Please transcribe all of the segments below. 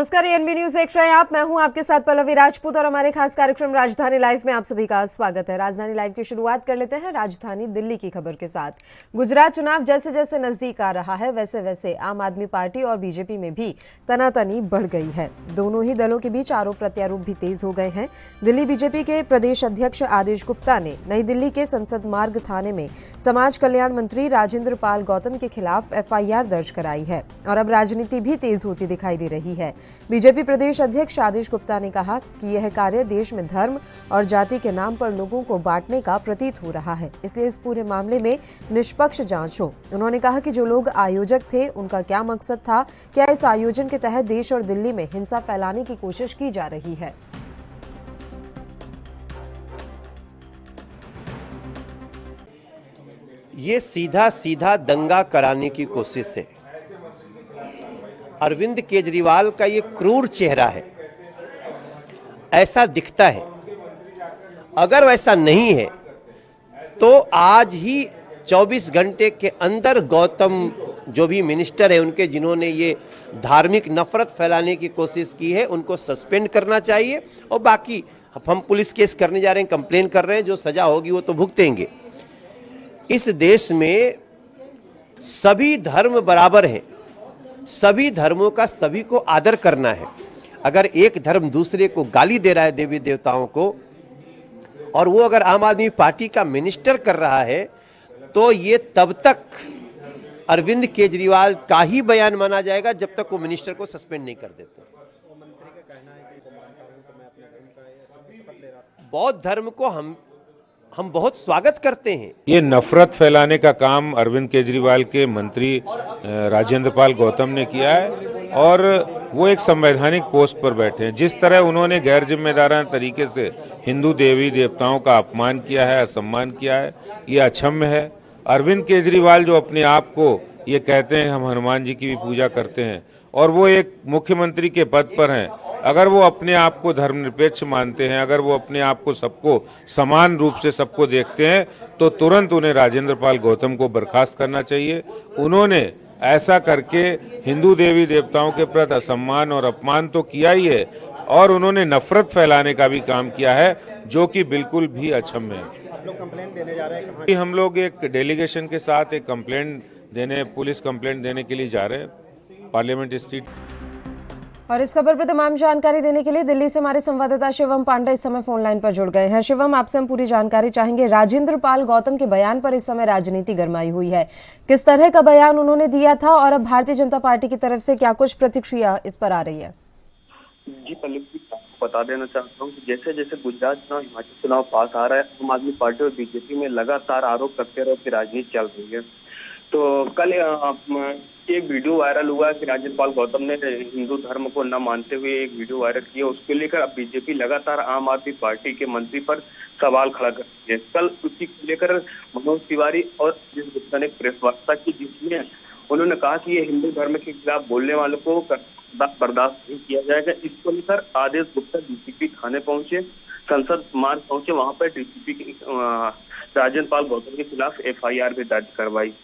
नमस्कार, ANB news देख रहे हैं आप। मैं हूं आपके साथ पल्लवी राजपूत और हमारे खास कार्यक्रम राजधानी लाइव में आप सभी का स्वागत है। राजधानी लाइव की शुरुआत कर लेते हैं राजधानी दिल्ली की खबर के साथ। गुजरात चुनाव जैसे जैसे नजदीक आ रहा है वैसे वैसे आम आदमी पार्टी और बीजेपी में भी तनातनी बढ़ गई है। दोनों ही दलों के बीच आरोप प्रत्यारोप भी तेज हो गए हैं। दिल्ली बीजेपी के प्रदेश अध्यक्ष आदेश गुप्ता ने नई दिल्ली के संसद मार्ग थाने में समाज कल्याण मंत्री राजेंद्र पाल गौतम के खिलाफ एफआईआर दर्ज कराई है और अब राजनीति भी तेज होती दिखाई दे रही है। बीजेपी प्रदेश अध्यक्ष आदेश गुप्ता ने कहा कि यह कार्य देश में धर्म और जाति के नाम पर लोगों को बांटने का प्रतीत हो रहा है, इसलिए इस पूरे मामले में निष्पक्ष जांच हो। उन्होंने कहा कि जो लोग आयोजक थे उनका क्या मकसद था, क्या इस आयोजन के तहत देश और दिल्ली में हिंसा फैलाने की कोशिश की जा रही है। ये सीधा सीधा दंगा कराने की कोशिश है। अरविंद केजरीवाल का ये क्रूर चेहरा है, ऐसा दिखता है। अगर वैसा नहीं है तो आज ही 24 घंटे के अंदर गौतम जो भी मिनिस्टर है उनके जिन्होंने ये धार्मिक नफरत फैलाने की कोशिश की है उनको सस्पेंड करना चाहिए और बाकी हम पुलिस केस करने जा रहे हैं, कंप्लेन कर रहे हैं, जो सजा होगी वो तो भुगतेंगे। इस देश में सभी धर्म बराबर हैं, सभी धर्मों का सभी को आदर करना है। अगर एक धर्म दूसरे को गाली दे रहा है देवी देवताओं को और वो अगर आम आदमी पार्टी का मिनिस्टर कर रहा है तो ये तब तक अरविंद केजरीवाल का ही बयान माना जाएगा जब तक वो मिनिस्टर को सस्पेंड नहीं कर देते। बौद्ध धर्म को हम बहुत स्वागत करते हैं। ये नफरत फैलाने का काम अरविंद केजरीवाल के मंत्री राजेंद्र पाल गौतम ने किया है और वो एक संवैधानिक पोस्ट पर बैठे हैं। जिस तरह उन्होंने गैर जिम्मेदाराना तरीके से हिंदू देवी देवताओं का अपमान किया है, असम्मान किया है, ये अक्षम्य है। अरविंद केजरीवाल जो अपने आप को ये कहते हैं हम हनुमान जी की भी पूजा करते हैं और वो एक मुख्यमंत्री के पद पर हैं, अगर वो अपने आप को धर्मनिरपेक्ष मानते हैं, अगर वो अपने आप को सबको समान रूप से सबको देखते हैं तो तुरंत उन्हें राजेंद्र पाल गौतम को बर्खास्त करना चाहिए। उन्होंने ऐसा करके हिंदू देवी देवताओं के प्रति असम्मान और अपमान तो किया ही है और उन्होंने नफरत फैलाने का भी काम किया है जो कि बिल्कुल भी अक्षम्य है। आप लोग कंप्लेंट देने जा रहे हैं कहाँ? हम लोग एक डेलीगेशन के साथ एक कंप्लेंट देने, पुलिस कंप्लेंट देने के लिए जा रहे हैं पार्लियामेंट स्ट्रीट। और इस खबर पर तमाम जानकारी देने के लिए दिल्ली से हमारे संवाददाता शिवम पांडे इस समय फोन लाइन पर जुड़ गए हैं। शिवम, आपसे हम पूरी जानकारी चाहेंगे। राजेंद्र पाल गौतम के बयान पर इस समय राजनीति गरमाई हुई है, किस तरह का बयान उन्होंने दिया था और अब भारतीय जनता पार्टी की तरफ से क्या कुछ प्रतिक्रिया इस पर आ रही है? जी पल्लवी, आपको बता देना चाहता हूँ कि जैसे जैसे गुजरात चुनाव, हिमाचल चुनाव पास आ रहा है, आम आदमी पार्टी और बीजेपी में लगातार आरोप प्रत्यारोप की राजनीति चल रही है। तो कल एक वीडियो वायरल हुआ कि राजेंद्र पाल गौतम ने हिंदू धर्म को न मानते हुए एक वीडियो वायरल किया। उसको लेकर अब बीजेपी लगातार आम आदमी पार्टी के मंत्री पर सवाल खड़ा कर रही है। कल उसी को लेकर मनोज तिवारी और जिस गुप्ता ने प्रेस वार्ता की जिसमें उन्होंने कहा कि ये हिंदू धर्म के खिलाफ बोलने वालों को बर्दाश्त नहीं किया जाएगा। इसको लेकर आदेश गुप्ता डीसीपी थाने पहुंचे, संसद मार्ग पहुंचे, वहां पर डीसीपी राजेंद्र पाल गौतम के खिलाफ एफआईआर भी दर्ज करवाई।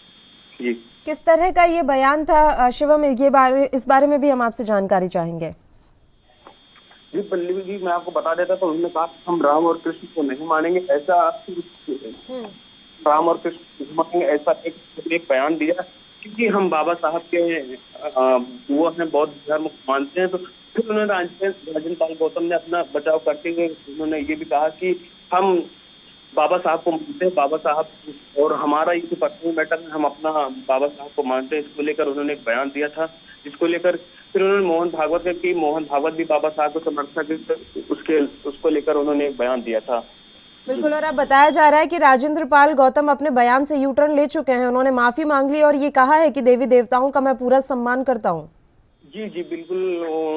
जी, किस तरह का ये बयान था शिवम, इस बारे में भी हम आपसे जानकारी चाहेंगे। जी पल्लवी जी, मैं आपको बता देता तो उन्होंने कहा हम राम और कृष्ण को नहीं मानेंगे, ऐसा राम और कृष्ण नहीं मानेंगे, ऐसा एक बयान दिया क्योंकि हम बाबा साहब के वो हैं, बौद्ध धर्म को मानते हैं। तो फिर उन्होंने राजेंद्र पाल गौतम ने अपना बचाव करते हुए उन्होंने ये भी कहा कि हम बाबा साहब को मानते हैं, बाबा साहब और हमारा ये पर्सनल मैटर है, हम अपना बाबा साहब को मानते हैं। इसको लेकर उन्होंने एक बयान दिया था, जिसको लेकर फिर उन्होंने मोहन भागवत की मोहन भागवत भी बाबा साहब को समर्थक उसको लेकर उन्होंने एक बयान दिया था। बिल्कुल, और अब बताया जा रहा है कि राजेंद्र पाल गौतम अपने बयान से यू टर्न ले चुके हैं। उन्होंने माफी मांग ली और ये कहा है कि देवी देवताओं का मैं पूरा सम्मान करता हूँ। जी जी बिल्कुल,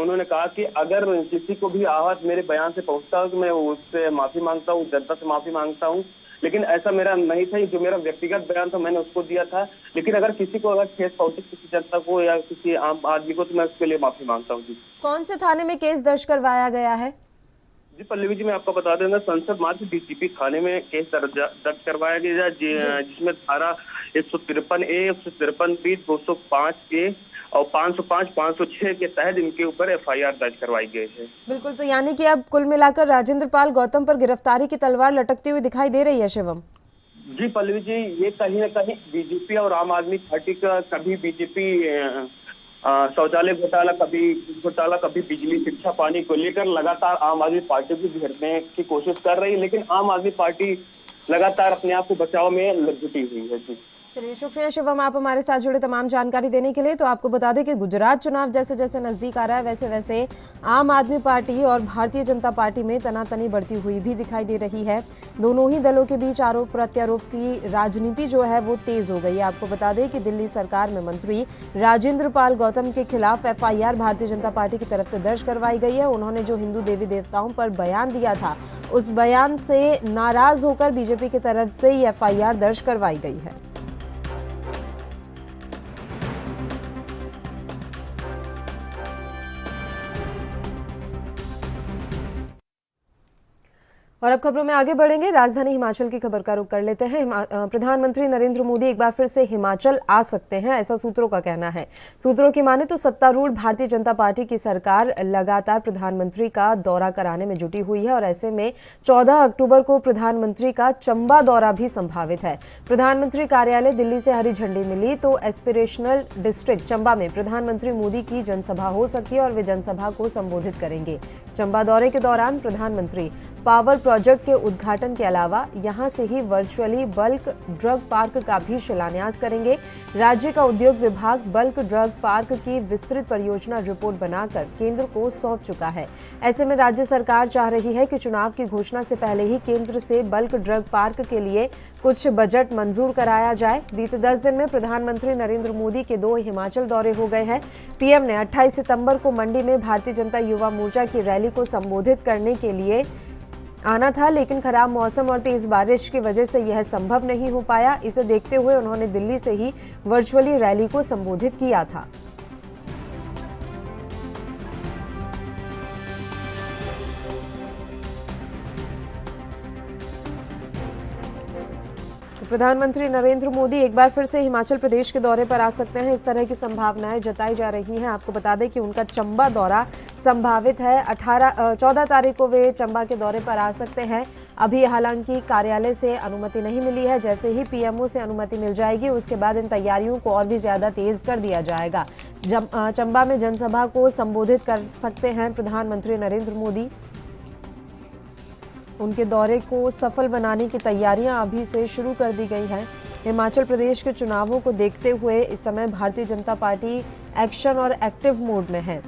उन्होंने कहा कि अगर किसी को भी आहत मेरे बयान से पहुंचता है तो मैं उससे माफी मांगता हूँ, जनता से माफी मांगता हूँ, लेकिन ऐसा मेरा नहीं था। जो मेरा व्यक्तिगत बयान था मैंने उसको दिया था, लेकिन अगर किसी को अगर ठेस पहुंचे किसी जनता को या किसी आम आदमी को तो मैं उसके लिए माफी मांगता हूँ। जी, कौन से थाने में केस दर्ज करवाया गया है? जी पल्लवी जी, मैं आपको बता देना, संसद मार्ग डीसीपी थाने में केस दर्ज करवाया गया जिसमें धारा 153A, 153B, 205A और 505, 506 के तहत इनके ऊपर FIR दर्ज करवाई गई है। बिल्कुल, तो यानी कि अब कुल मिलाकर राजेंद्र पाल गौतम पर गिरफ्तारी की तलवार लटकती हुई दिखाई दे रही है शिवम। जी पल्लवी जी, ये कहीं न कहीं बीजेपी और आम आदमी पार्टी का, कभी बीजेपी शौचालय घोटाला, कभी बिजली, शिक्षा, पानी को लेकर लगातार आम आदमी पार्टी को घेरने की कोशिश कर रही है, लेकिन आम आदमी पार्टी लगातार अपने आप को बचाव में जुटी हुई है। जी चलिए, शुक्रिया शिवम, आप हमारे साथ जुड़े तमाम जानकारी देने के लिए। तो आपको बता दें कि गुजरात चुनाव जैसे जैसे नजदीक आ रहा है, वैसे वैसे आम आदमी पार्टी और भारतीय जनता पार्टी में तनातनी बढ़ती हुई भी दिखाई दे रही है। दोनों ही दलों के बीच आरोप प्रत्यारोप की राजनीति जो है वो तेज हो गई है। आपको बता दें कि दिल्ली सरकार में मंत्री राजेंद्र पाल गौतम के खिलाफ FIR भारतीय जनता पार्टी की तरफ से दर्ज करवाई गई है। उन्होंने जो हिंदू देवी देवताओं पर बयान दिया था, उस बयान से नाराज होकर बीजेपी की तरफ से ये FIR दर्ज करवाई गई है। और अब खबरों में आगे बढ़ेंगे। राजधानी हिमाचल की खबर का रुख कर लेते हैं। प्रधानमंत्री नरेंद्र मोदी एक बार फिर से हिमाचल आ सकते हैं, ऐसा सूत्रों का कहना है। सूत्रों की माने तो सत्तारूढ़ भारतीय जनता पार्टी की सरकार लगातार प्रधानमंत्री का दौरा कराने में जुटी हुई है और ऐसे में 14 अक्टूबर को प्रधानमंत्री का चंबा दौरा भी संभावित है। प्रधानमंत्री कार्यालय दिल्ली से हरी झंडी मिली तो एस्पिरेशनल डिस्ट्रिक्ट चंबा में प्रधानमंत्री मोदी की जनसभा हो सकती है और वे जनसभा को संबोधित करेंगे। चंबा दौरे के दौरान प्रधानमंत्री पावर प्रोजेक्ट के उद्घाटन के अलावा यहां से ही वर्चुअली बल्क ड्रग पार्क का भी शिलान्यास करेंगे। राज्य का उद्योग विभाग बल्क ड्रग पार्क की विस्तृत परियोजना रिपोर्ट बनाकर केंद्र को सौंप चुका है। ऐसे में राज्य सरकार चाह रही है कि चुनाव की घोषणा से पहले ही केंद्र से बल्क ड्रग पार्क के लिए कुछ बजट मंजूर कराया जाए। बीते 10 दिन में प्रधानमंत्री नरेंद्र मोदी के 2 हिमाचल दौरे हो गए हैं। पीएम ने 28 सितंबर को मंडी में भारतीय जनता युवा मोर्चा की रैली को संबोधित करने के लिए आना था, लेकिन खराब मौसम और तेज बारिश की वजह से यह संभव नहीं हो पाया। इसे देखते हुए उन्होंने दिल्ली से ही वर्चुअली रैली को संबोधित किया था। प्रधानमंत्री नरेंद्र मोदी एक बार फिर से हिमाचल प्रदेश के दौरे पर आ सकते हैं, इस तरह की संभावनाएं जताई जा रही हैं। आपको बता दें कि उनका चंबा दौरा संभावित है। 14 तारीख को वे चंबा के दौरे पर आ सकते हैं। अभी हालांकि कार्यालय से अनुमति नहीं मिली है। जैसे ही पीएमओ से अनुमति मिल जाएगी उसके बाद इन तैयारियों को और भी ज्यादा तेज कर दिया जाएगा। चंबा में जनसभा को संबोधित कर सकते हैं प्रधानमंत्री नरेंद्र मोदी। उनके दौरे को सफल बनाने की तैयारियां अभी से शुरू कर दी गई हैं। हिमाचल प्रदेश के चुनावों को देखते हुए इस समय भारतीय जनता पार्टी एक्शन और एक्टिव मोड में है।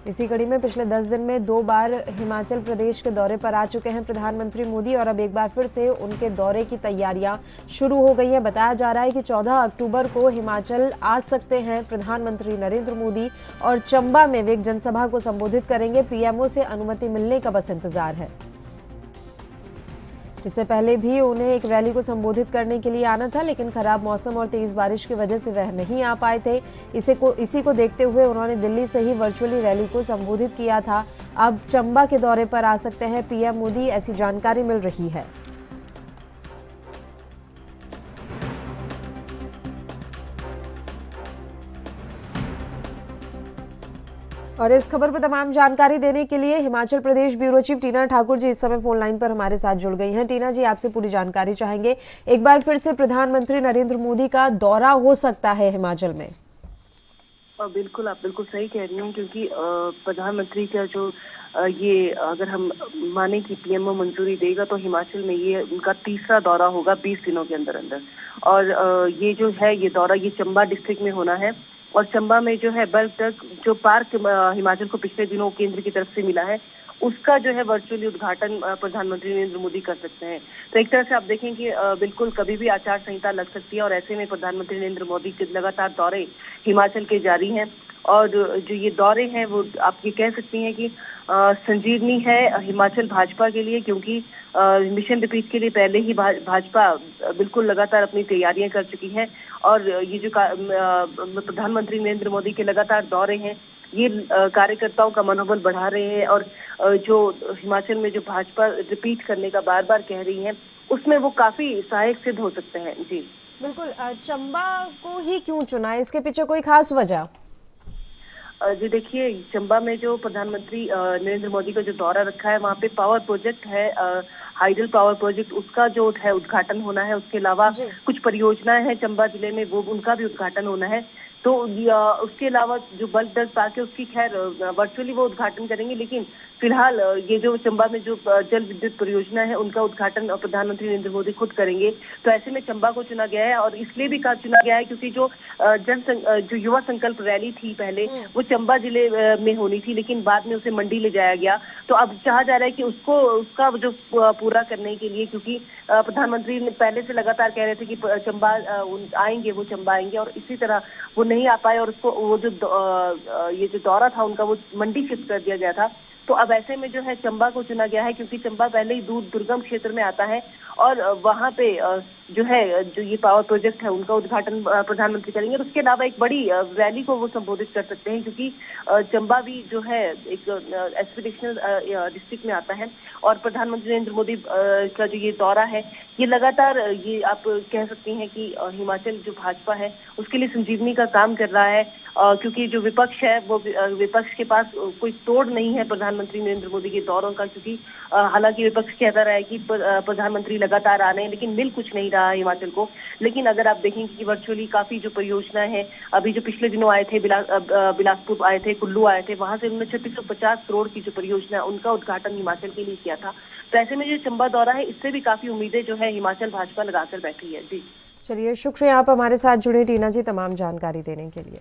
इसी कड़ी में पिछले 10 दिन में 2 बार हिमाचल प्रदेश के दौरे पर आ चुके हैं प्रधानमंत्री मोदी और अब एक बार फिर से उनके दौरे की तैयारियां शुरू हो गई हैं। बताया जा रहा है कि 14 अक्टूबर को हिमाचल आ सकते हैं प्रधानमंत्री नरेंद्र मोदी और चंबा में वे एक जनसभा को संबोधित करेंगे। पीएमओ से अनुमति मिलने का बस इंतजार है। इससे पहले भी उन्हें एक रैली को संबोधित करने के लिए आना था, लेकिन खराब मौसम और तेज बारिश की वजह से वह नहीं आ पाए थे। इसी को देखते हुए उन्होंने दिल्ली से ही वर्चुअली रैली को संबोधित किया था। अब चंबा के दौरे पर आ सकते हैं पीएम मोदी, ऐसी जानकारी मिल रही है। और इस खबर पर तमाम जानकारी देने के लिए हिमाचल प्रदेश ब्यूरो चीफ टीना ठाकुर जी इस समय फोन लाइन पर हमारे साथ जुड़ गई हैं। टीना जी, आपसे पूरी जानकारी चाहेंगे। एक बार फिर से प्रधानमंत्री नरेंद्र मोदी का दौरा हो सकता है हिमाचल में। बिल्कुल, आप बिल्कुल सही कह रही हैं, क्योंकि प्रधानमंत्री का जो ये अगर हम माने कि पीएमओ मंजूरी देगा तो हिमाचल में ये उनका तीसरा दौरा होगा 20 दिनों के अंदर अंदर। और ये जो है ये दौरा ये चंबा डिस्ट्रिक्ट में होना है और चंबा में जो है बल्क ड्रग जो पार्क हिमाचल को पिछले दिनों केंद्र की तरफ से मिला है उसका जो है वर्चुअली उद्घाटन प्रधानमंत्री नरेंद्र मोदी कर सकते हैं। तो एक तरह से आप देखें कि बिल्कुल कभी भी आचार संहिता लग सकती है और ऐसे में प्रधानमंत्री नरेंद्र मोदी के लगातार दौरे हिमाचल के जारी हैं और जो ये दौरे हैं वो आप ये कह सकती हैं कि संजीवनी है हिमाचल भाजपा के लिए, क्योंकि मिशन रिपीट के लिए पहले ही भाजपा बिल्कुल लगातार अपनी तैयारियां कर चुकी है और ये जो प्रधानमंत्री नरेंद्र मोदी के लगातार दौरे हैं ये कार्यकर्ताओं का मनोबल बढ़ा रहे हैं और जो हिमाचल में जो भाजपा रिपीट करने का बार बार कह रही है उसमें वो काफी सहायक सिद्ध हो सकते हैं। जी बिल्कुल, चंबा को ही क्यों चुना, इसके पीछे कोई खास वजह? जी देखिए, चंबा में जो प्रधानमंत्री नरेंद्र मोदी का जो दौरा रखा है, वहाँ पे पावर प्रोजेक्ट है, हाइडल पावर प्रोजेक्ट, उसका जो है उद्घाटन होना है। उसके अलावा जी। कुछ परियोजनाएं हैं चंबा जिले में, वो उनका भी उद्घाटन होना है। तो उसके अलावा जो बल्क ड्रग पार्क है, उसकी खैर वर्चुअली वो उद्घाटन करेंगे, लेकिन फिलहाल ये जो चंबा में जो जल विद्युत परियोजना है, उनका उद्घाटन प्रधानमंत्री नरेंद्र मोदी खुद करेंगे। तो ऐसे में चंबा को चुना गया है, और इसलिए भी चुना गया है क्योंकि जो जो युवा संकल्प रैली थी पहले, वो चंबा जिले में होनी थी, लेकिन बाद में उसे मंडी ले जाया गया। तो अब चाहा जा रहा है कि उसका जो पूरा करने के लिए, क्योंकि प्रधानमंत्री ने पहले से लगातार कह रहे थे कि चंबा आएंगे, वो चंबा आएंगे, और इसी तरह वो नहीं आ पाए, और उसको वो जो ये जो दौरा था उनका, वो मंडी शिफ्ट कर दिया गया था। तो अब ऐसे में जो है चंबा को चुना गया है, क्योंकि चंबा पहले ही दूर दुर्गम क्षेत्र में आता है, और वहाँ पे जो ये पावर प्रोजेक्ट है, उनका उद्घाटन प्रधानमंत्री करेंगे। और उसके अलावा एक बड़ी रैली को वो संबोधित कर सकते हैं, क्योंकि चंबा भी जो है एक एस्पिरेशनल डिस्ट्रिक्ट में आता है, और प्रधानमंत्री नरेंद्र मोदी का जो ये दौरा है, ये लगातार ये आप कह सकते हैं कि हिमाचल जो भाजपा है उसके लिए संजीवनी का काम कर रहा है, क्योंकि जो विपक्ष है, वो विपक्ष के पास कोई तोड़ नहीं है प्रधानमंत्री नरेंद्र मोदी के दौरों का, क्योंकि हालांकि विपक्ष कहता रहा है कि प्रधानमंत्री लगातार आ रहे हैं, लेकिन मिल कुछ नहीं रहा है हिमाचल को। लेकिन अगर आप देखेंगे कि वर्चुअली काफी जो परियोजनाएं हैं, अभी जो पिछले दिनों आए थे, बिलासपुर आए थे, कुल्लू आए थे, वहां से उन्होंने 3650 करोड़ की जो परियोजना है, उनका उद्घाटन हिमाचल के लिए किया था। तो ऐसे में जो चंबा दौरा है, इससे भी काफी उम्मीदें जो है हिमाचल भाजपा लगाकर बैठी है। जी चलिए, शुक्रिया आप हमारे साथ जुड़े टीना जी, तमाम जानकारी देने के लिए।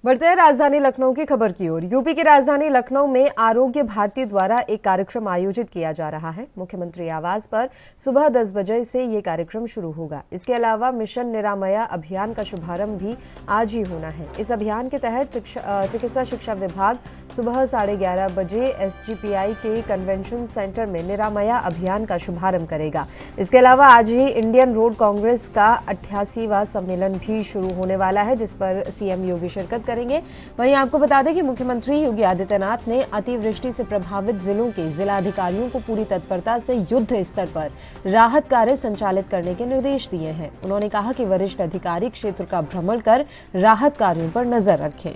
बढ़ते हैं राजधानी लखनऊ की खबर की ओर। यूपी की राजधानी लखनऊ में आरोग्य भारती द्वारा एक कार्यक्रम आयोजित किया जा रहा है। मुख्यमंत्री आवास पर सुबह 10 बजे से ये कार्यक्रम शुरू होगा। इसके अलावा मिशन निरामया अभियान का शुभारंभ भी आज ही होना है। इस अभियान के तहत चिकित्सा शिक्षा विभाग सुबह 11:30 बजे एसजीपीआई के कन्वेंशन सेंटर में निरामया अभियान का शुभारंभ करेगा। इसके अलावा आज ही इंडियन रोड कांग्रेस का 88वां सम्मेलन भी शुरू होने वाला है, जिस पर सीएम योगी शिरकत करेंगे। वहीं आपको बता दें कि मुख्यमंत्री योगी आदित्यनाथ ने अतिवृष्टि से प्रभावित जिलों के जिलाधिकारियों को पूरी तत्परता से युद्ध स्तर पर राहत कार्य संचालित करने के निर्देश दिए हैं। उन्होंने कहा कि वरिष्ठ अधिकारी क्षेत्र का भ्रमण कर राहत कार्यों पर नजर रखें।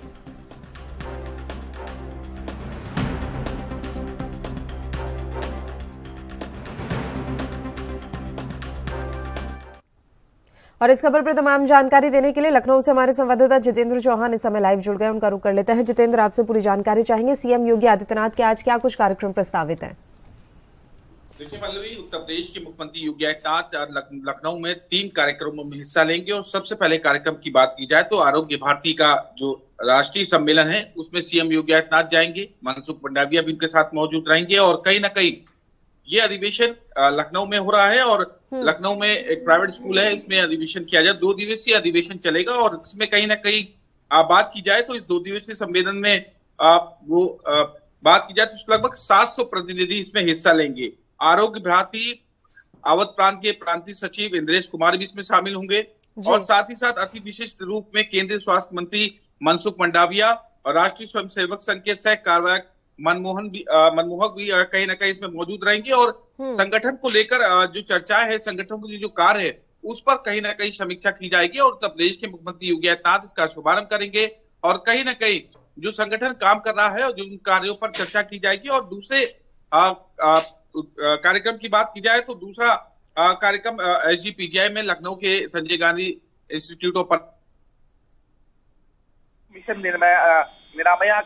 और इस खबर पर तमाम जानकारी देने के लिए लखनऊ से हमारे संवाददाता जितेंद्र चौहान इस समय लाइव जुड़ गए। उनका रुख कर लेते हैं। जितेंद्र, आपसे पूरी जानकारी चाहेंगे। सीएम योगी आदित्यनाथ के आज क्या कुछ कार्यक्रम प्रस्तावित हैं? देखिए पल्लवी, उत्तर प्रदेश के मुख्यमंत्री योगी आदित्यनाथ लखनऊ में 3 कार्यक्रमों में हिस्सा लेंगे। और सबसे पहले कार्यक्रम की बात की जाए तो आरोग्य भारती का जो राष्ट्रीय सम्मेलन है, उसमें सीएम योगी आदित्यनाथ जाएंगे। मनसुख मंडाविया भी उनके साथ मौजूद रहेंगे। और कहीं ना कहीं ये अधिवेशन लखनऊ में हो रहा है, और लखनऊ में एक प्राइवेट स्कूल है, इसमें अधिवेशन किया जाए। 2 दिवसीय अधिवेशन चलेगा। और इसमें कहीं ना कहीं बात की जाए तो इस 2 दिवसीय सम्मेलन में बात की जाए तो लगभग 700 प्रतिनिधि इसमें हिस्सा लेंगे। आरोग्य भारती अवध प्रांत के प्रांतीय सचिव इंद्रेश कुमार भी इसमें शामिल होंगे। और साथ ही साथ अति विशिष्ट रूप में केंद्रीय स्वास्थ्य मंत्री मनसुख मंडाविया और राष्ट्रीय स्वयंसेवक संघ के सह कार्यवाहक मनमोहक भी कहीं ना कहीं इसमें मौजूद रहेंगे। और संगठन को लेकर जो चर्चा है, संगठन की जो कार्य है, उस पर कहीं ना कहीं समीक्षा की जाएगी। और उत्तर प्रदेश के मुख्यमंत्री योगी आदित्यनाथ इसका शुभारंभ करेंगे। और कहीं ना कहीं जो संगठन काम कर रहा है और जो कार्यों पर चर्चा की जाएगी। और दूसरे कार्यक्रम की बात की जाए तो दूसरा कार्यक्रम एसजीपीजीआई में लखनऊ के Sanjay Gandhi institute of mission Niramaya,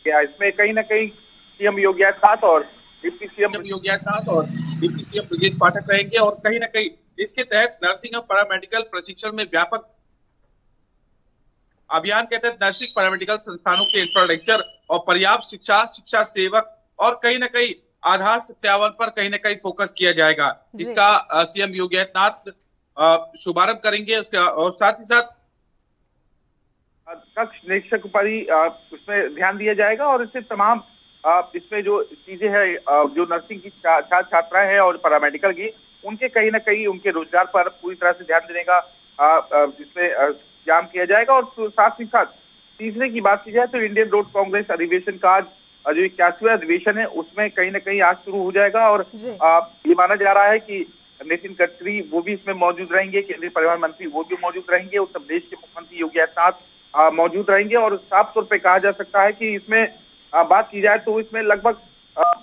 इसमें कहीं ना कहीं सीएम योगी आदित्यनाथ और डिप्टी सीएम ब्रजेश पाठक रहेंगे। और कहीं ना कहीं इसके तहत नर्सिंग और पैरामेडिकल प्रशिक्षण में व्यापक अभियान के तहत नर्सिंग पैरामेडिकल संस्थानों के इंफ्रास्ट्रक्चर और पर्याप्त शिक्षा सेवक और कहीं ना कहीं आधार सत्यापन पर कहीं ना कहीं फोकस किया जाएगा। इसका सीएम योगी आदित्यनाथ शुभारंभ करेंगे। उसका और साथ ही साथ कक्ष निरीक्षक पर ही उसमें ध्यान दिया जाएगा। और इससे तमाम इसमें जो चीजें हैं, जो नर्सिंग की छात्राएं हैं और पैरामेडिकल की, उनके कहीं ना कहीं उनके रोजगार पर पूरी तरह से ध्यान देने का इसमें काम किया जाएगा। और साथ ही साथ तीसरे की बात की जाए तो इंडियन रोड कांग्रेस अधिवेशन का जो 81वां अधिवेशन है, उसमें कहीं ना कहीं आज शुरू हो जाएगा। और ये माना जा रहा है कि नितिन गडकरी वो भी इसमें मौजूद रहेंगे, केंद्रीय परिवहन मंत्री वो भी मौजूद रहेंगे, उत्तर प्रदेश के मुख्यमंत्री योगी आदित्यनाथ मौजूद रहेंगे। और साफ तौर पे कहा जा सकता है कि इसमें बात की जाए तो इसमें लगभग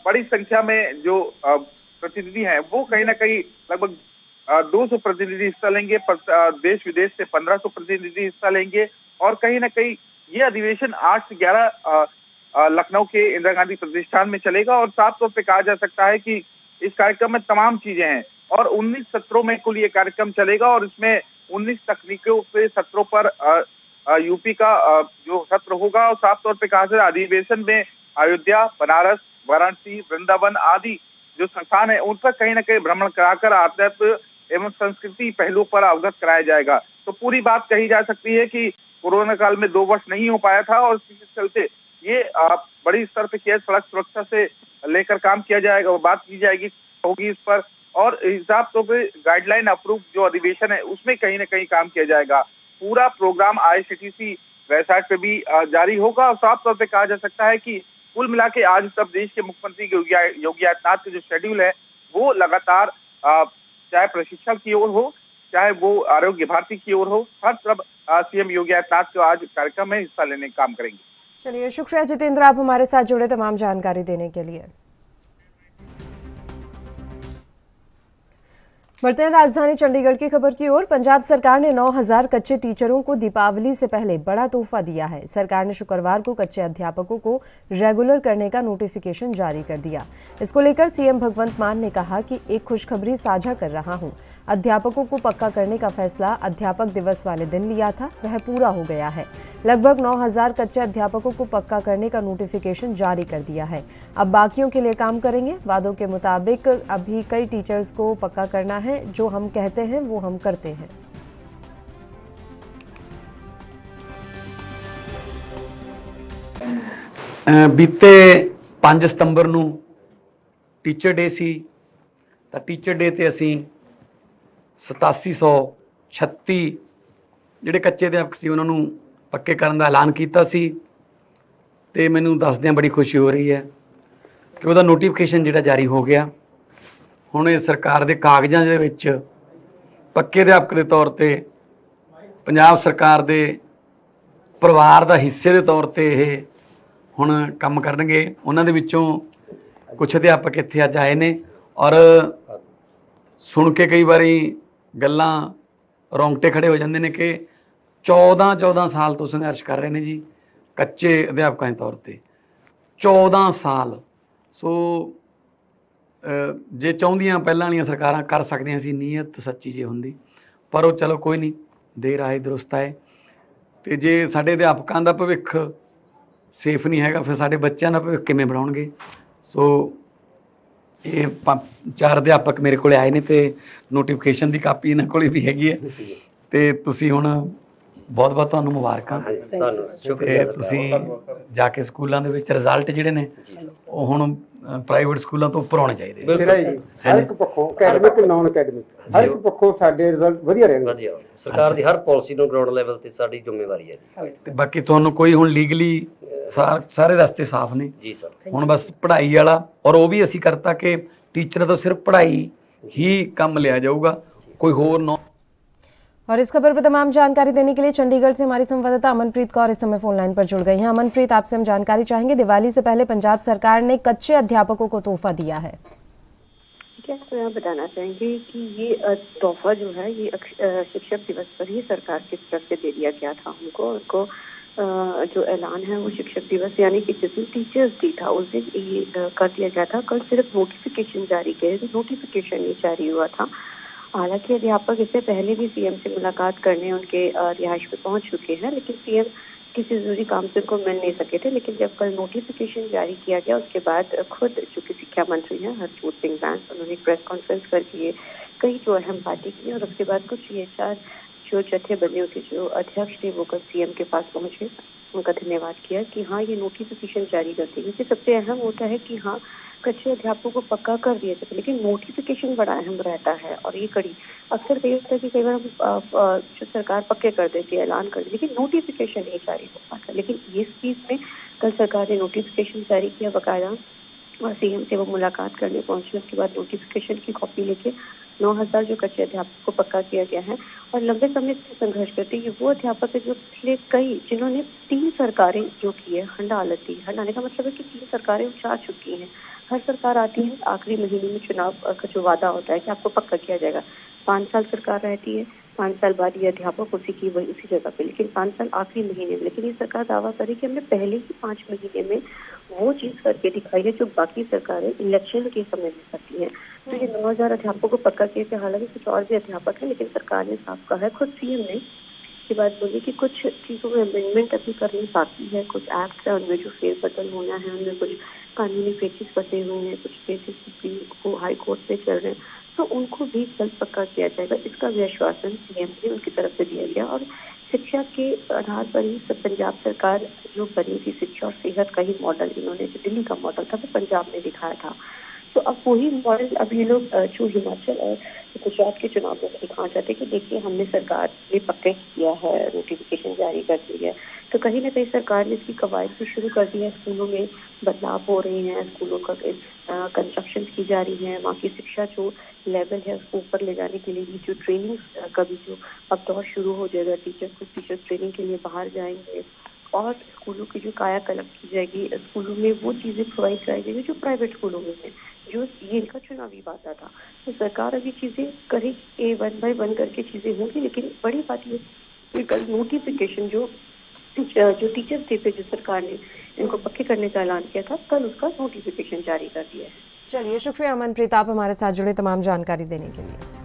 बड़ी संख्या में जो प्रतिनिधि हैं वो कहीं ना कहीं लगभग 200 प्रतिनिधि हिस्सा लेंगे। देश विदेश से 1500 प्रतिनिधि हिस्सा लेंगे और कहीं ना कहीं ये अधिवेशन 8 से 11 लखनऊ के इंदिरा गांधी प्रतिष्ठान में चलेगा। और साफ तौर पे कहा जा सकता है कि इस कार्यक्रम में तमाम चीजें हैं और 19 सत्रों में कुल ये कार्यक्रम चलेगा और इसमें 19 तकनीकों पे सत्रों पर यूपी का जो सत्र होगा। और साफ तौर पे कहा जाए अधिवेशन में अयोध्या, बनारस, वाराणसी, वृंदावन आदि जो संस्थान है उन पर कहीं ना कहीं भ्रमण कराकर आध्यात्म एवं संस्कृति पहलुओं पर अवगत कराया जाएगा। तो पूरी बात कही जा सकती है कि कोरोना काल में 2 वर्ष नहीं हो पाया था और इसके चलते ये बड़ी स्तर पे किया, सड़क सुरक्षा से लेकर काम किया जाएगा, वो बात की जाएगी होगी इस पर। और हिसाब तो पे गाइडलाइन अप्रूव जो अधिवेशन है उसमें कहीं ना कहीं काम किया जाएगा। पूरा प्रोग्राम IRCTC वेबसाइट पे भी जारी होगा। और साफ तौर पे कहा जा सकता है कि कुल मिला के आज उत्तर प्रदेश के मुख्यमंत्री योगी आदित्यनाथ का जो शेड्यूल है वो लगातार चाहे प्रशिक्षण की ओर हो, चाहे वो आरोग्य भारती की ओर हो, हर तरफ CM योगी आदित्यनाथ को आज कार्यक्रम में हिस्सा लेने का काम करेंगे। चलिए, शुक्रिया जितेंद्र, आप हमारे साथ जुड़े तमाम जानकारी देने के लिए। बढ़ते हैं राजधानी चंडीगढ़ की खबर की ओर। पंजाब सरकार ने 9000 कच्चे टीचरों को दीपावली से पहले बड़ा तोहफा दिया है। सरकार ने शुक्रवार को कच्चे अध्यापकों को रेगुलर करने का नोटिफिकेशन जारी कर दिया। इसको लेकर CM भगवंत मान ने कहा कि एक खुशखबरी साझा कर रहा हूं। अध्यापकों को पक्का करने का फैसला अध्यापक दिवस वाले दिन लिया था, वह पूरा हो गया है। लगभग 9000 कच्चे अध्यापकों को पक्का करने का नोटिफिकेशन जारी कर दिया है। अब बाकियों के लिए काम करेंगे। वादों के मुताबिक अभी कई टीचर्स को पक्का करना है। जो हम कहते हैं वो हम करते हैं। बीते 5 ਸਤੰਬਰ ਨੂੰ ਟੀਚਰ ਡੇ ਸੀ ਤਾਂ ਟੀਚਰ ਡੇ ਤੇ ਅਸੀਂ 8736 ਜਿਹੜੇ ਕੱਚੇ ਅਧਿਆਪਕ ਸੀ ਉਹਨਾਂ ਨੂੰ ਪੱਕੇ ਕਰਨ ਦਾ ਐਲਾਨ ਕੀਤਾ ਸੀ ਤੇ ਮੈਨੂੰ ਦੱਸਦਿਆਂ ਬੜੀ ਖੁਸ਼ੀ ਹੋ ਰਹੀ ਹੈ ਕਿ ਉਹਦਾ ਨੋਟੀਫਿਕੇਸ਼ਨ ਜਿਹੜਾ ਜਾਰੀ ਹੋ ਗਿਆ। ਹੁਣ ਇਹ ਸਰਕਾਰ ਦੇ ਕਾਗਜ਼ਾਂ ਦੇ ਵਿੱਚ ਪੱਕੇ ਅਧਿਆਪਕ ਦੇ ਤੌਰ ਤੇ ਪੰਜਾਬ ਸਰਕਾਰ ਦੇ ਪਰਿਵਾਰ ਦਾ ਹਿੱਸੇ ਦੇ ਤੌਰ ਤੇ ਇਹ ਹੁਣ ਕੰਮ ਕਰਨਗੇ। ਉਹਨਾਂ ਦੇ ਵਿੱਚੋਂ ਕੁਝ ਅਧਿਆਪਕ ਇੱਥੇ ਅੱਜ ਆਏ ਨੇ ਔਰ ਸੁਣ ਕੇ ਕਈ ਵਾਰੀ ਗੱਲਾਂ ਰੌਂਗਟੇ ਖੜੇ ਹੋ ਜਾਂਦੇ ਨੇ ਕਿ 14 ਸਾਲ ਤੋਂ ਸੰਘਰਸ਼ ਕਰ ਰਹੇ ਨੇ ਜੀ ਕੱਚੇ ਅਧਿਆਪਕਾਂ ਦੇ ਤੌਰ ਤੇ 14 ਸਾਲ। ਸੋ ਜੇ ਚਾਹੁੰਦੀਆਂ ਪਹਿਲਾਂ ਵਾਲੀਆਂ ਸਰਕਾਰਾਂ ਕਰ ਸਕਦੀਆਂ ਸੀ ਨੀਅਤ ਸੱਚੀ ਜੇ ਹੁੰਦੀ, ਪਰ ਉਹ ਚਲੋ ਕੋਈ ਨਹੀਂ, ਦੇਰ ਆਏ ਦਰੁਸਤ ਆਏ। ਅਤੇ ਜੇ ਸਾਡੇ ਅਧਿਆਪਕਾਂ ਦਾ ਭਵਿੱਖ ਸੇਫ ਨਹੀਂ ਹੈਗਾ ਫਿਰ ਸਾਡੇ ਬੱਚਿਆਂ ਦਾ ਭਵਿੱਖ ਕਿਵੇਂ ਬਣਾਉਣਗੇ। ਸੋ ਇਹ 4 ਅਧਿਆਪਕ ਮੇਰੇ ਕੋਲ ਆਏ ਨੇ ਅਤੇ ਨੋਟੀਫਿਕੇਸ਼ਨ ਦੀ ਕਾਪੀ ਇਹਨਾਂ ਕੋਲ ਵੀ ਹੈਗੀ ਹੈ ਅਤੇ ਤੁਸੀਂ ਹੁਣ ਬਹੁਤ ਬਹੁਤ ਤੁਹਾਨੂੰ ਮੁਬਾਰਕਾਂ। ਅਤੇ ਤੁਸੀਂ ਜਾ ਕੇ ਸਕੂਲਾਂ ਦੇ ਵਿੱਚ ਰਿਜ਼ਲਟ ਜਿਹੜੇ ਨੇ ਉਹ ਹੁਣ ਪ੍ਰਾਈਵੇਟ ਸਕੂਲਾਂ ਤੋਂ ਉੱਪਰ ਆਉਣੇ ਚਾਹੀਦੇ। ਹਰ ਇੱਕ ਪੱਖੋਂ ਅਕੈਡਮਿਕ ਨੌਨ ਅਕੈਡਮਿਕ ਹਰ ਇੱਕ ਪੱਖੋਂ ਸਾਡੇ ਰਿਜ਼ਲਟ ਵਧੀਆ ਰਹਿਣਗੇ। ਸਰਕਾਰ ਦੀ ਹਰ ਪਾਲਿਸੀ ਨੂੰ ਗਰਾਊਂਡ ਲੈਵਲ ਤੇ ਸਾਡੀ ਜ਼ਿੰਮੇਵਾਰੀ ਹੈ ਜੀ। ਤੇ ਬਾਕੀ ਤੁਹਾਨੂੰ ਕੋਈ ਹੁਣ ਲੀਗਲੀ ਸਾਰੇ ਰਸਤੇ ਸਾਫ਼ ਨੇ ਜੀ ਸਰ। ਹੁਣ ਬਸ ਪੜ੍ਹਾਈ ਵਾਲਾ ਔਰ ਉਹ ਵੀ ਅਸੀਂ ਕਰਤਾ ਕਿ ਟੀਚਰਾਂ ਤੋਂ सिर्फ पढ़ाई ही काम लिया जाऊगा, कोई होर नो। और इस खबर पर तमाम जानकारी देने के लिए चंडीगढ़ से हमारी संवाददाता अमनप्रीत कौर इस समय फोन लाइन पर जुड़ गई हैं। अमनप्रीत, आपसे हम जानकारी चाहेंगे, दिवाली से पहले पंजाब सरकार ने कच्चे अध्यापकों को तोहफा दिया है। क्या तो यहाँ बताना चाहेंगे कि ये तोहफा जो है ये शिक्षक दिवस पर ही सरकार की तरफ से दे दिया गया था उनको जो ऐलान है वो शिक्षक दिवस यानी कि जिस दिन टीचर्स डे था उस दिन ये कर दिया गया था। कल सिर्फ नोटिफिकेशन जारी किया, नोटिफिकेशन ही जारी हुआ था। हालांकि अध्यापक इससे पहले भी CM से मुलाकात करने उनके रिहाइश पे पहुंच चुके हैं, लेकिन CM किसी जरूरी काम से उनको मिल नहीं सके थे। लेकिन जब कल नोटिफिकेशन जारी किया गया उसके बाद खुद जो कि शिक्षा मंत्री हैं हरजोत सिंह बैंस, उन्होंने प्रेस कॉन्फ्रेंस करके कई जो अहम बातें की और उसके बाद कुछ ये 4 जो जत्थेबंदियों के जो अध्यक्ष थे वो कल CM के पास पहुंचे, उनका धन्यवाद किया कि हाँ ये नोटिफिकेशन जारी करती है। क्योंकि सबसे अहम होता है कि हाँ कच्चे अध्यापकों को पक्का कर दिया जाता है, लेकिन नोटिफिकेशन बड़ा अहम रहता है। और ये कड़ी अक्सर कई होता है कि कई बार हम जो सरकार पक्के कर देती है, ऐलान कर देती है, लेकिन नोटिफिकेशन नहीं जारी हो पाता। लेकिन इस चीज़ में कल सरकार ने नोटिफिकेशन जारी किया बाकायदा और CM से वो मुलाकात करने पहुंचे। उसके बाद नोटिफिकेशन की कॉपी लेके 9,000 जो कच्चे अध्यापकों को पक्का किया गया है। और लंबे समय से संघर्ष करते ये वो अध्यापक है जो पिछले जिन्होंने 3 सरकारें जो की है, हंडालत दी। हंडाने का मतलब है कि 3 सरकारें जा चुकी हैं। हर सरकार आती है, आखिरी महीने में चुनाव का जो वादा होता है कि आपको पक्का किया जाएगा। 5 साल सरकार रहती है, 5 साल बाद ये अध्यापक उसी जगह पे, लेकिन 5 साल आखिरी महीने में। लेकिन ये सरकार दावा करे कि हमने पहले ही 5 महीने में वो चीज करके दिखाई है जो बाकी सरकारें इलेक्शन के समय में करती हैं। तो ये 9,000 अध्यापकों को पक्का किया गया। हालांकि कुछ और भी अध्यापक है, लेकिन सरकार ने साफ कहा है, खुद सीएम ने ये बात बोली कि कुछ चीजों में अमेंडमेंट अभी करनी बाकी है। कुछ एक्ट है उनमें जो फेरबदल होना है, उनमें कुछ कानूनी पेचीज फंसे हुए हैं, कुछ केसेस सुप्रीम हाई कोर्ट पे चल रहे हैं, तो उनको भी जल्द पक्का किया जाएगा। इसका भी आश्वासन सीएम ने उनकी तरफ से दिया गया। और शिक्षा के आधार पर ही पंजाब सरकार जो बनी थी, शिक्षा और सेहत का ही मॉडल इन्होंने, जो दिल्ली का मॉडल था वो पंजाब में दिखाया था। तो अब वही मॉडल अब ये लोग जो हिमाचल और गुजरात के चुनाव में दिखाना चाहते कि देखिए हमने सरकार ने पक्का किया है, नोटिफिकेशन जारी कर दी है। तो कहीं ना कहीं सरकार ने इसकी कवायद भी शुरू कर दी है। स्कूलों में बदलाव हो रहे हैं, स्कूलों का कंस्ट्रक्शन की जा रही है, वहाँ की शिक्षा जो लेवल है उसको ऊपर ले जाने के लिए भी जो ट्रेनिंग का भी जो अब दौर शुरू हो जाएगा। टीचर्स ट्रेनिंग के लिए बाहर जाएंगे और स्कूलों की जो कायाकल्प की जाएगी, स्कूलों में वो चीज़ें प्रोवाइड कराई जाएगी जो प्राइवेट स्कूलों में है, जो ये इनका चुनावी वादा था। तो सरकार अभी चीज़ें करेगी, 1 by 1 करके चीज़ें होंगी। लेकिन बड़ी बात ये कि कल नोटिफिकेशन जो टीचर्स डे पे जो सरकार ने इनको पक्के करने का ऐलान किया था, कल उसका नोटिफिकेशन जारी कर दिया है। चलिए, शुक्रिया अमनप्रीत, आप हमारे साथ जुड़े तमाम जानकारी देने के लिए।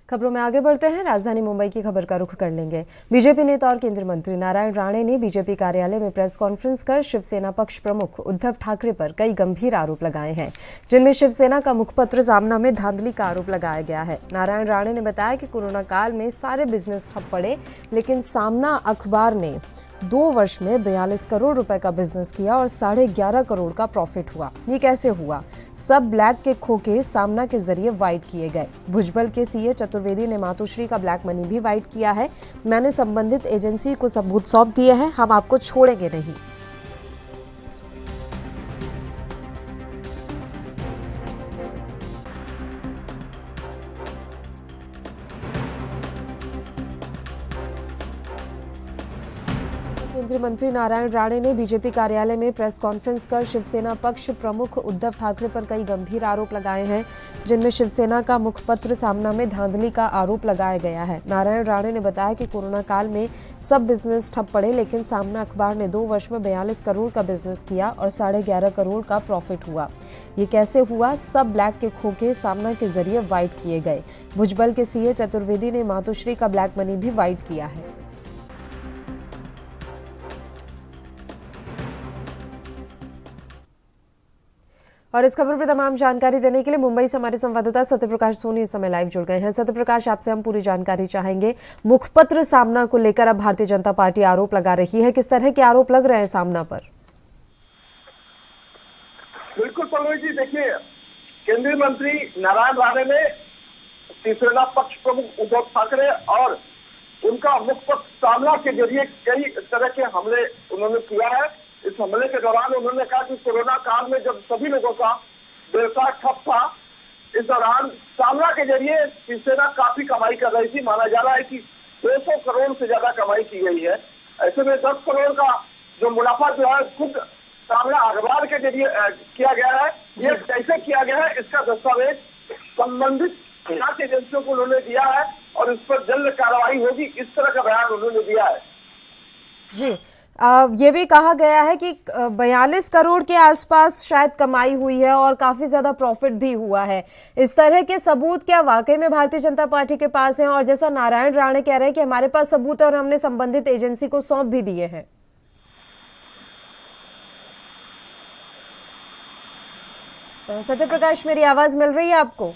खबरों में आगे बढ़ते हैं। राजधानी मुंबई की खबर का रुख कर लेंगे। बीजेपी नेता और केंद्रीय मंत्री नारायण राणे ने बीजेपी कार्यालय में प्रेस कॉन्फ्रेंस कर शिवसेना पक्ष प्रमुख उद्धव ठाकरे पर कई गंभीर आरोप लगाए हैं, जिनमें शिवसेना का मुखपत्र सामना में धांधली का आरोप लगाया गया है। नारायण राणे ने बताया कि कोरोना काल में सारे बिजनेस ठप पड़े, लेकिन सामना अखबार ने 2 वर्ष में 42 करोड़ रुपए का बिजनेस किया और 11.5 करोड़ का प्रॉफिट हुआ। ये कैसे हुआ? सब ब्लैक के खोखे सामना के जरिए वाइट किए गए। भुजबल के सीए चतुर्वेदी ने मातोश्री का ब्लैक मनी भी वाइट किया है। मैंने संबंधित एजेंसी को सबूत सौंप दिए हैं, हम आपको छोड़ेंगे नहीं। केंद्रीय मंत्री नारायण राणे ने बीजेपी कार्यालय में प्रेस कॉन्फ्रेंस कर शिवसेना पक्ष प्रमुख उद्धव ठाकरे पर कई गंभीर आरोप लगाए हैं, जिनमें शिवसेना का मुखपत्र सामना में धांधली का आरोप लगाया गया है। नारायण राणे ने बताया कि कोरोना काल में सब बिजनेस ठप पड़े, लेकिन सामना अखबार ने 2 वर्ष में 42 करोड़ का बिजनेस किया और 11.5 करोड़ का प्रॉफिट हुआ। ये कैसे हुआ? सब ब्लैक के खोखे सामना के जरिए वाइट किए गए। भुजबल के सीए चतुर्वेदी ने मातोश्री का ब्लैक मनी भी वाइट किया है। और इस खबर पर तमाम जानकारी देने के लिए मुंबई से हमारे संवाददाता सत्यप्रकाश सोनी इस समय लाइव जुड़ गए हैं। सत्यप्रकाश, आपसे हम पूरी जानकारी चाहेंगे। मुखपत्र सामना को लेकर अब भारतीय जनता पार्टी आरोप लगा रही है, किस तरह के आरोप लग रहे हैं सामना पर? बिल्कुल पल्लवी जी, देखिए, केंद्रीय मंत्री नारायण राणे ने शिवसेना पक्ष प्रमुख उद्धव ठाकरे और उनका मुखपत्र सामना के जरिए कई तरह के हमले उन्होंने किया है। इस हमले के दौरान उन्होंने कहा कि कोरोना काल में जब सभी लोगों का व्यवसाय ठप था, इस दौरान सामना के जरिए शिवसेना काफी कमाई कर रही थी। माना जा रहा है कि 200 करोड़ से ज्यादा कमाई की गई है। ऐसे में 10 करोड़ का जो मुनाफा जो है खुद सामना अखबार के जरिए किया गया है। ये कैसे किया गया है इसका दस्तावेज संबंधित जांच एजेंसियों को उन्होंने दिया है और इस पर जल्द कार्रवाई होगी, इस तरह का बयान उन्होंने दिया है। जी, ये भी कहा गया है कि 42 करोड़ के आसपास शायद कमाई हुई है और काफी ज्यादा प्रॉफिट भी हुआ है। इस तरह के सबूत क्या वाकई में भारतीय जनता पार्टी के पास हैं? और जैसा नारायण राणे कह रहे हैं कि हमारे पास सबूत है और हमने संबंधित एजेंसी को सौंप भी दिए हैं। सत्यप्रकाश, मेरी आवाज मिल रही है आपको?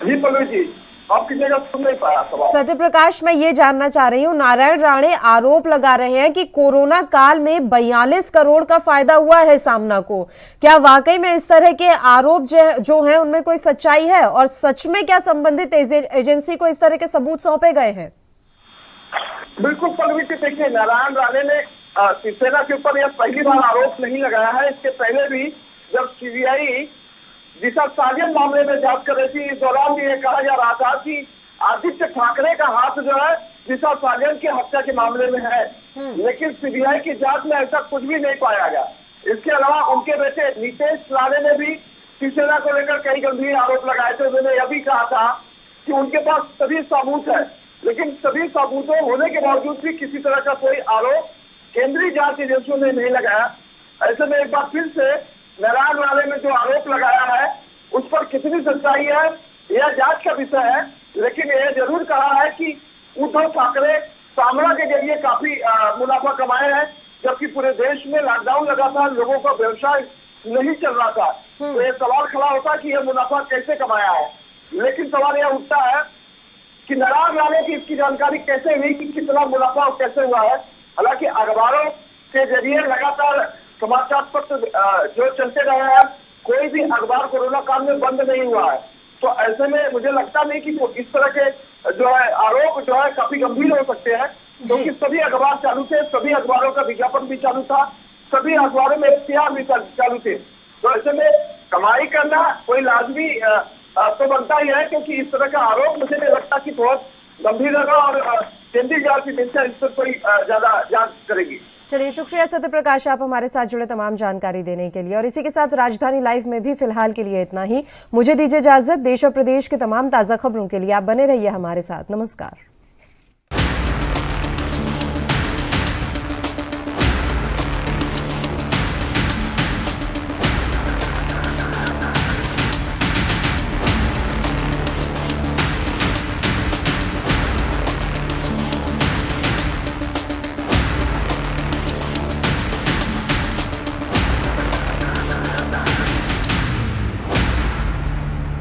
जी पल्लवी जी, आपकी जगह सुन नहीं पाया सवाल। सत्यप्रकाश, मैं ये जानना चाह रही हूँ, नारायण राणे आरोप लगा रहे हैं कि कोरोना काल में 42 करोड़ का फायदा हुआ है सामना को। क्या वाकई में इस तरह के आरोप जो हैं उनमें कोई सच्चाई है? और सच में क्या संबंधित एजेंसी को इस तरह के सबूत सौंपे गए हैं? बिल्कुल पल्लवी जी, देखिए, नारायण राणे ने शिवसेना के ऊपर यह पहली बार आरोप नहीं लगाया है। इसके पहले भी जब सीबीआई दिशा साजन मामले में जांच कर रही थी, इस दौरान भी ये कहा जा रहा था कि आदित्य ठाकरे का हाथ जो है दिशा साजन की हत्या के मामले में है, लेकिन सीबीआई की जांच में ऐसा कुछ भी नहीं पाया गया। इसके अलावा उनके बेटे नीतीश राणे ने भी शिवसेना को लेकर कई गंभीर आरोप लगाए थे। उन्होंने यह भी कहा था कि उनके पास सभी सबूत है, लेकिन सभी सबूतों होने के बावजूद भी किसी तरह का कोई आरोप केंद्रीय जांच एजेंसियों ने नहीं लगाया। ऐसे में एक बार फिर से नारायण राणे में जो आरोप लगाया है उस पर कितनी सच्चाई है यह जांच का विषय है, लेकिन यह जरूर कहा है कि उद्धव ठाकरे सामना के जरिए काफी मुनाफा कमाए हैं, जबकि पूरे देश में लॉकडाउन लगा था, लोगों का व्यवसाय नहीं चल रहा था। तो यह सवाल खड़ा होता है कि यह मुनाफा कैसे कमाया है। लेकिन सवाल यह उठता है कि नारायण राणे की इसकी जानकारी कैसे हुई कि कितना मुनाफा और कैसे हुआ है। हालांकि अखबारों के जरिए लगातार समाचार पत्र जो चलते रहे हैं, कोई भी अखबार कोरोना काल में बंद नहीं हुआ है। तो ऐसे में मुझे लगता नहीं कि इस तरह के जो है आरोप जो है काफी गंभीर हो सकते हैं, क्योंकि सभी अखबार चालू थे, सभी अखबारों का विज्ञापन भी चालू था, सभी अखबारों में इश्तिहार भी चालू थे। तो ऐसे में कमाई करना कोई लाजमी तो बनता ही है, क्योंकि इस तरह का आरोप मुझे नहीं लगता कि बहुत गंभीर होगा और केंद्रीय जांच एजेंसी इस पर कोई ज्यादा जांच करेगी। चलिए, शुक्रिया सत्य प्रकाश, आप हमारे साथ जुड़े तमाम जानकारी देने के लिए। और इसी के साथ राजधानी लाइव में भी फिलहाल के लिए इतना ही। मुझे दीजिए इजाजत। देश और प्रदेश के तमाम ताजा खबरों के लिए आप बने रहिए हमारे साथ। नमस्कार।